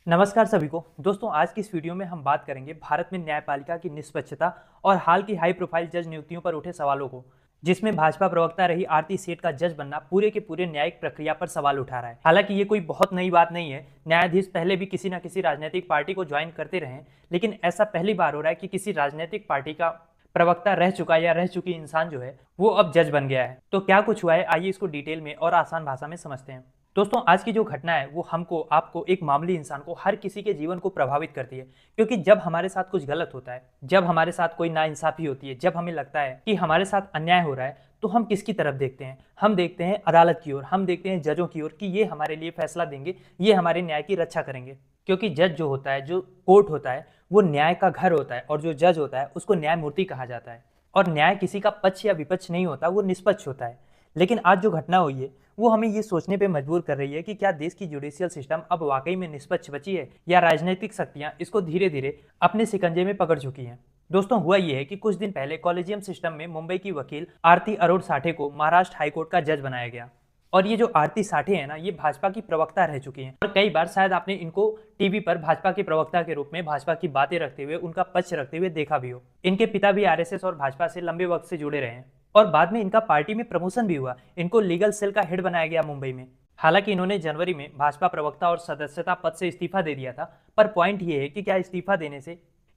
नमस्कार सभी को। दोस्तों, आज की इस वीडियो में हम बात करेंगे भारत में न्यायपालिका की निष्पक्षता और हाल की हाई प्रोफाइल जज नियुक्तियों पर उठे सवालों को, जिसमें भाजपा प्रवक्ता रही आरती सेठ का जज बनना पूरे के पूरे न्यायिक प्रक्रिया पर सवाल उठा रहा है। हालांकि ये कोई बहुत नई बात नहीं है, न्यायाधीश पहले भी किसी न किसी राजनीतिक पार्टी को ज्वाइन करते रहे, लेकिन ऐसा पहली बार हो रहा है कि किसी राजनीतिक पार्टी का प्रवक्ता रह चुका या रह चुकी इंसान जो है वो अब जज बन गया है। तो क्या कुछ हुआ है, आइए इसको डिटेल में और आसान भाषा में समझते हैं। दोस्तों, आज की जो घटना है वो हमको, आपको, एक मामूली इंसान को, हर किसी के जीवन को प्रभावित करती है। क्योंकि जब हमारे साथ कुछ गलत होता है, जब हमारे साथ कोई नाइंसाफी होती है, जब हमें लगता है कि हमारे साथ अन्याय हो रहा है, तो हम किसकी तरफ देखते हैं? हम देखते हैं अदालत की ओर, हम देखते हैं जजों की ओर कि ये हमारे लिए फैसला देंगे, ये हमारे न्याय की रक्षा करेंगे। क्योंकि जज जो होता है, जो कोर्ट होता है, वो न्याय का घर होता है, और जो जज होता है उसको न्यायमूर्ति कहा जाता है। और न्याय किसी का पक्ष या विपक्ष नहीं होता, वो निष्पक्ष होता है। लेकिन आज जो घटना हुई है वो हमें ये सोचने पे मजबूर कर रही है कि क्या देश की जुडिशियल सिस्टम अब वाकई में निष्पक्ष बची है, या राजनीतिक शक्तियां इसको धीरे धीरे अपने शिकंजे में पकड़ चुकी हैं। दोस्तों, हुआ ये है कि कुछ दिन पहले कॉलेजियम सिस्टम में मुंबई की वकील आरती अरोड़ साठे को महाराष्ट्र हाईकोर्ट का जज बनाया गया। और ये जो आरती साठे है ना, ये भाजपा की प्रवक्ता रह चुकी हैं, और कई बार शायद आपने इनको टीवी पर भाजपा के प्रवक्ता के रूप में भाजपा की बातें रखते हुए, उनका पक्ष रखते हुए देखा भी हो। इनके पिता भी आरएसएस और भाजपा से लंबे वक्त से जुड़े रहे हैं, और बाद में इनका पार्टी में प्रमोशन भी हुआ। इनको लीगल सेल का हेड बनाया गया मुंबई में। हालांकि इन्होंने जनवरी में भाजपा प्रवक्ता और सदस्यता पद से इस्तीफा दे दिया था। पर पॉइंट ये है कि क्या इस्तीफा देने से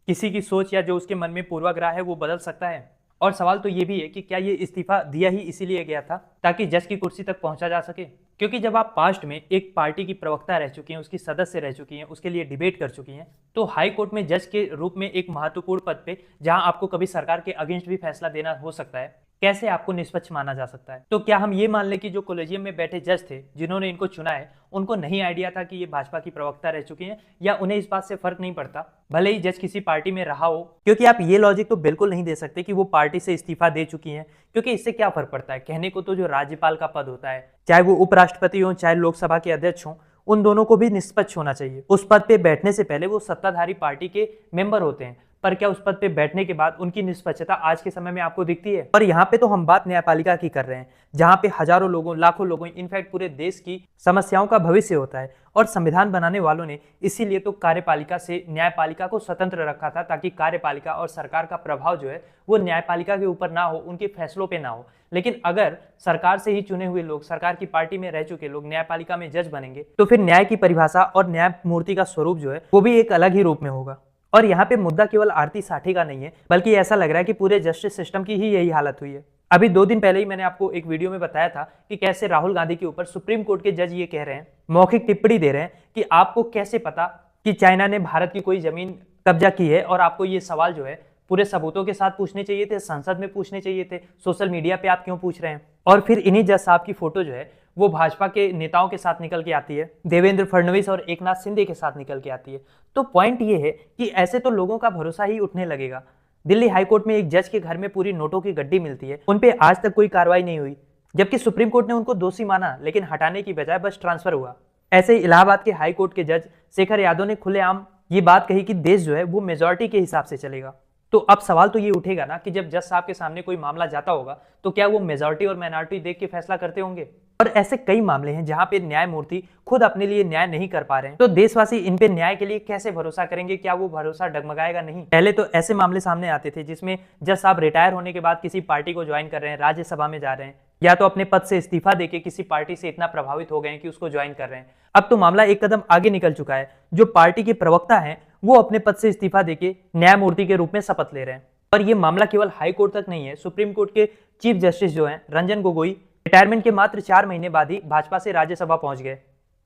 किसी की सोच या जो उसके मन में पूर्वाग्रह है वो बदल सकता है? और सवाल तो ये भी है कि क्या ये इस्तीफा दिया ही इसीलिए गया था ताकि जज की कुर्सी तक पहुंचा जा सके? क्योंकि जब आप पास्ट में एक पार्टी की प्रवक्ता रह चुकी हैं, उसकी सदस्य रह चुकी हैं, उसके लिए डिबेट कर चुकी हैं, तो हाई कोर्ट में जज के रूप में एक महत्वपूर्ण पद पे, जहां आपको कभी सरकार के अगेंस्ट भी फैसला देना हो सकता है, कैसे आपको निष्पक्ष माना जा सकता है? तो क्या हम ये मान लें कि जो कॉलेजियम में बैठे जज थे, जिन्होंने इनको चुना है, उनको नहीं आइडिया था कि ये भाजपा की प्रवक्ता रह चुकी हैं, या उन्हें इस बात से फर्क नहीं पड़ता भले ही जज किसी पार्टी में रहा हो? क्योंकि आप ये लॉजिक तो बिल्कुल नहीं दे सकते कि वो पार्टी से इस्तीफा दे चुकी हैं, क्योंकि इससे क्या फर्क पड़ता है? कहने को तो जो राज्यपाल का पद होता है, चाहे वो उपराष्ट्रपति हो, चाहे लोकसभा के अध्यक्ष हो, उन दोनों को भी निष्पक्ष होना चाहिए। उस पद पे बैठने से पहले वो सत्ताधारी पार्टी के मेंबर होते हैं, पर क्या उस पद पे बैठने के बाद उनकी निष्पक्षता आज के समय में आपको दिखती है? और यहाँ पे तो हम बात न्यायपालिका की कर रहे हैं, जहाँ पे हजारों लोगों, लाखों लोगों, इनफैक्ट पूरे देश की समस्याओं का भविष्य होता है। और संविधान बनाने वालों ने इसीलिए तो कार्यपालिका से न्यायपालिका को स्वतंत्र रखा था, ताकि कार्यपालिका और सरकार का प्रभाव जो है वो न्यायपालिका के ऊपर ना हो, उनके फैसलों पे ना हो। लेकिन अगर सरकार से ही चुने हुए लोग, सरकार की पार्टी में रह चुके लोग न्यायपालिका में जज बनेंगे, तो फिर न्याय की परिभाषा और न्यायमूर्ति का स्वरूप जो है वो भी एक अलग ही रूप में होगा। और यहाँ पे मुद्दा केवल आरती साठे का नहीं है, बल्कि ऐसा लग रहा है कि पूरे जस्टिस सिस्टम की ही यही हालत हुई है। अभी 2 दिन पहले ही मैंने आपको एक वीडियो में बताया था कि कैसे राहुल गांधी के ऊपर सुप्रीम कोर्ट के जज ये कह रहे हैं, मौखिक टिप्पणी दे रहे हैं कि आपको कैसे पता कि चाइना ने भारत की कोई जमीन कब्जा की है, और आपको ये सवाल जो है पूरे सबूतों के साथ पूछने चाहिए थे, संसद में पूछने चाहिए थे, सोशल मीडिया पे आप क्यों पूछ रहे हैं? और फिर इन्हीं जज साहब की फोटो जो है वो भाजपा के नेताओं के साथ निकल के आती है, देवेंद्र फडणवीस और एकनाथ शिंदे के साथ निकल के आती है। तो पॉइंट ये है कि ऐसे तो लोगों का भरोसा ही उठने लगेगा। दिल्ली हाईकोर्ट में एक जज के घर में पूरी नोटों की गड्डी मिलती है, उन पे आज तक कोई कार्रवाई नहीं हुई, जबकि सुप्रीम कोर्ट ने उनको दोषी माना, लेकिन हटाने की बजाय बस ट्रांसफर हुआ। ऐसे ही इलाहाबाद के हाई कोर्ट के जज शेखर यादव ने खुलेआम ये बात कही कि देश जो है वो मेजॉरिटी के हिसाब से चलेगा। तो अब सवाल तो ये उठेगा ना कि जब जज साहब के सामने कोई मामला जाता होगा, तो क्या वो मेजॉरिटी और माइनॉरिटी देख के फैसला करते होंगे? और ऐसे कई मामले हैं जहां पे न्यायमूर्ति खुद अपने लिए न्याय नहीं कर पा रहे हैं, तो देशवासी इन पे न्याय के लिए कैसे भरोसा करेंगे? क्या वो भरोसा डगमगाएगा नहीं? पहले तो ऐसे मामले सामने आते थे जिसमें जज साहब रिटायर होने के बाद किसी पार्टी को ज्वाइन कर रहे हैं, राज्यसभा में जा रहे हैं, या तो अपने पद से इस्तीफा देके किसी पार्टी से इतना प्रभावित हो गए हैं कि उसको ज्वाइन कर रहे हैं। अब तो मामला एक कदम आगे निकल चुका है, जो पार्टी के प्रवक्ता हैं वो अपने पद से इस्तीफा देके न्यायमूर्ति के रूप में शपथ ले रहे हैं। और ये मामला केवल हाई कोर्ट तक नहीं है, सुप्रीम कोर्ट के चीफ जस्टिस जो हैं रंजन गोगोई, रिटायरमेंट के मात्र 4 महीने बाद ही भाजपा से राज्यसभा पहुंच गए।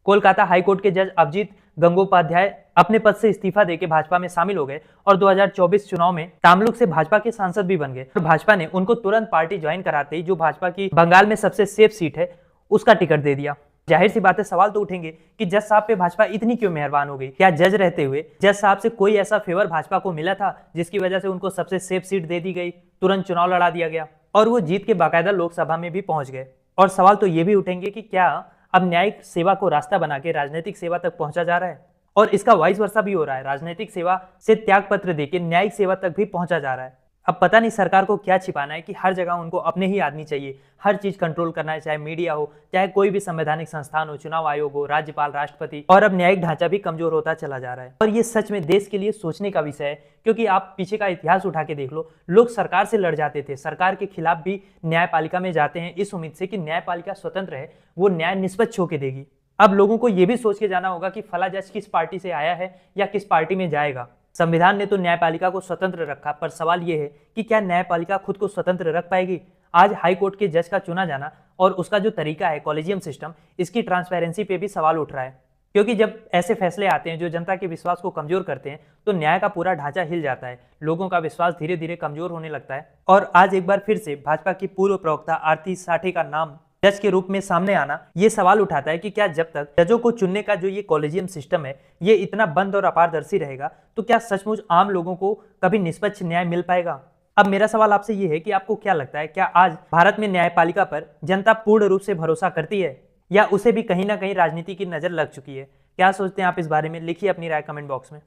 कोलकाता हाईकोर्ट के जज अभिजीत गंगोपाध्याय अपने पद से इस्तीफा देके भाजपा में शामिल हो गए, और 2024 चुनाव में तामलुक से भाजपा के सांसद भी बन गए। और भाजपा ने उनको तुरंत पार्टी ज्वाइन कराते ही, जो भाजपा की बंगाल में सबसे सेफ सीट है, उसका टिकट दे दिया। जाहिर सी बात है, सवाल तो उठेंगे कि जज साहब पे भाजपा इतनी क्यों मेहरबान हो गई? क्या जज रहते हुए जज साहब से कोई ऐसा फेवर भाजपा को मिला था जिसकी वजह से उनको सबसे सेफ सीट दे दी गई, तुरंत चुनाव लड़ा दिया गया, और वो जीत के बाकायदा लोकसभा में भी पहुंच गए? और सवाल तो ये भी उठेंगे कि क्या अब न्यायिक सेवा को रास्ता बना के राजनीतिक सेवा तक पहुंचा जा रहा है? और इसका वाइस वर्सा भी हो रहा है, राजनीतिक सेवा से त्याग पत्र देके न्यायिक सेवा तक भी पहुंचा जा रहा है। अब पता नहीं सरकार को क्या छिपाना है कि हर जगह उनको अपने ही आदमी चाहिए, हर चीज कंट्रोल करना है, चाहे मीडिया हो, चाहे कोई भी संवैधानिक संस्थान हो, चुनाव आयोग हो, राज्यपाल, राष्ट्रपति, और अब न्यायिक ढांचा भी कमजोर होता चला जा रहा है। और ये सच में देश के लिए सोचने का विषय है, क्योंकि आप पीछे का इतिहास उठा के देख लो, लोग सरकार से लड़ जाते थे, सरकार के खिलाफ भी न्यायपालिका में जाते हैं इस उम्मीद से कि न्यायपालिका स्वतंत्र है, वो न्याय निष्पक्ष होकर देगी। अब लोगों को यह भी सोच के जाना होगा कि फला जज किस पार्टी से आया है या किस पार्टी में जाएगा। संविधान ने तो न्यायपालिका को स्वतंत्र रखा, पर सवाल यह है कि क्या न्यायपालिका खुद को स्वतंत्र रख पाएगी। आज हाई कोर्ट के जज का चुना जाना और उसका जो तरीका है, कॉलेजियम सिस्टम, इसकी ट्रांसपेरेंसी पे भी सवाल उठ रहा है, क्योंकि जब ऐसे फैसले आते हैं जो जनता के विश्वास को कमजोर करते हैं तो न्याय का पूरा ढांचा हिल जाता है, लोगों का विश्वास धीरे धीरे कमजोर होने लगता है। और आज एक बार फिर से भाजपा की पूर्व प्रवक्ता आरती साठे का नाम जज के रूप में सामने आना ये सवाल उठाता है कि क्या जब तक जजों को चुनने का जो ये कॉलेजियम सिस्टम है ये इतना बंद और अपारदर्शी रहेगा तो क्या सचमुच आम लोगों को कभी निष्पक्ष न्याय मिल पाएगा। अब मेरा सवाल आपसे ये है कि आपको क्या लगता है, क्या आज भारत में न्यायपालिका पर जनता पूर्ण रूप से भरोसा करती है या उसे भी कहीं ना कहीं राजनीति की नजर लग चुकी है। क्या सोचते हैं आप इस बारे में, लिखिए अपनी राय कमेंट बॉक्स में।